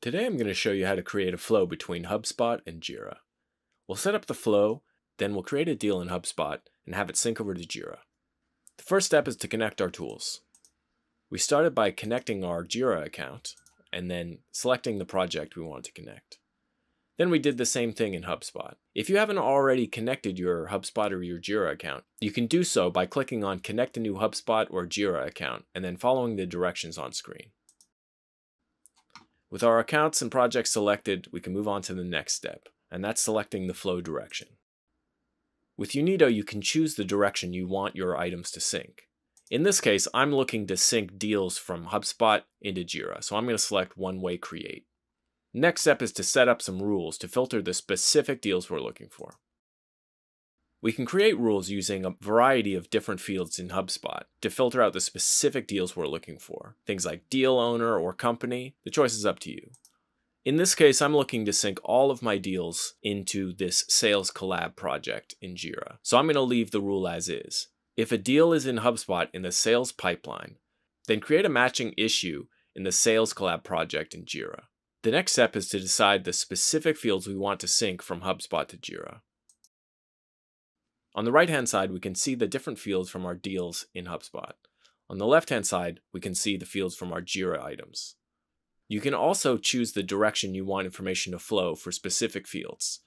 Today I'm going to show you how to create a flow between HubSpot and Jira. We'll set up the flow, then we'll create a deal in HubSpot and have it sync over to Jira. The first step is to connect our tools. We started by connecting our Jira account and then selecting the project we want to connect. Then we did the same thing in HubSpot. If you haven't already connected your HubSpot or your Jira account, you can do so by clicking on Connect a new HubSpot or Jira account and then following the directions on screen. With our accounts and projects selected, we can move on to the next step, and that's selecting the flow direction. With Unito, you can choose the direction you want your items to sync. In this case, I'm looking to sync deals from HubSpot into Jira, so I'm going to select One-Way Create. Next step is to set up some rules to filter the specific deals we're looking for. We can create rules using a variety of different fields in HubSpot to filter out the specific deals we're looking for. Things like deal owner or company, the choice is up to you. In this case, I'm looking to sync all of my deals into this sales collab project in Jira. So I'm going to leave the rule as is. If a deal is in HubSpot in the sales pipeline, then create a matching issue in the sales collab project in Jira. The next step is to decide the specific fields we want to sync from HubSpot to Jira. On the right-hand side, we can see the different fields from our deals in HubSpot. On the left-hand side, we can see the fields from our Jira items. You can also choose the direction you want information to flow for specific fields.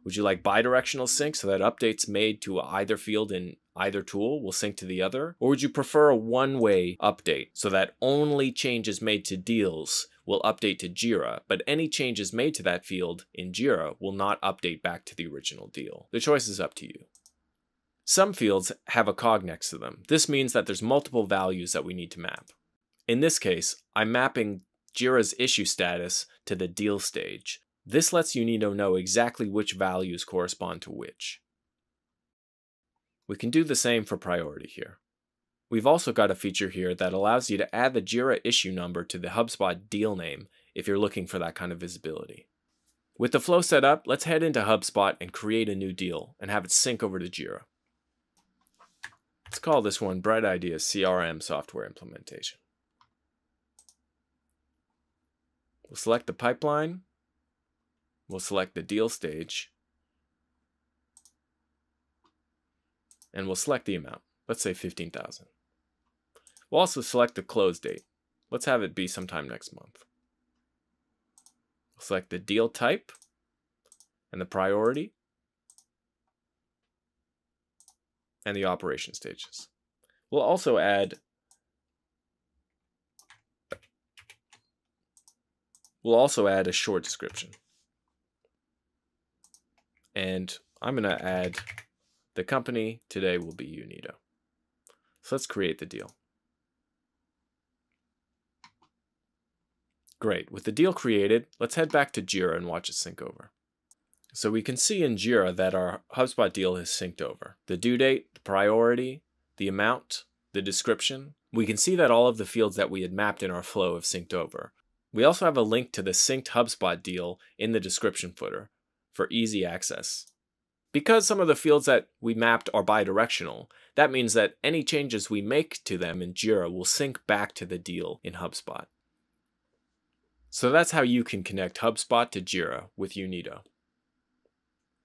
Would you like bidirectional sync so that updates made to either field in either tool will sync to the other? Or would you prefer a one-way update so that only changes made to deals will update to Jira, but any changes made to that field in Jira will not update back to the original deal? The choice is up to you. Some fields have a cog next to them. This means that there's multiple values that we need to map. In this case, I'm mapping Jira's issue status to the deal stage. This lets Unito know exactly which values correspond to which. We can do the same for priority here. We've also got a feature here that allows you to add the Jira issue number to the HubSpot deal name if you're looking for that kind of visibility. With the flow set up, let's head into HubSpot and create a new deal and have it sync over to Jira. Let's call this one Bright Ideas CRM Software Implementation. We'll select the pipeline. We'll select the deal stage. And we'll select the amount. Let's say 15,000. We'll also select the close date. Let's have it be sometime next month. We'll select the deal type and the priority and the operation stages. We'll also add a short description. And I'm going to add the company today will be Unito. So let's create the deal. Great. With the deal created, let's head back to Jira and watch it sync over. So we can see in Jira that our HubSpot deal has synced over. The due date, the priority, the amount, the description. We can see that all of the fields that we had mapped in our flow have synced over. We also have a link to the synced HubSpot deal in the description footer for easy access. Because some of the fields that we mapped are bidirectional, that means that any changes we make to them in Jira will sync back to the deal in HubSpot. So that's how you can connect HubSpot to Jira with Unito.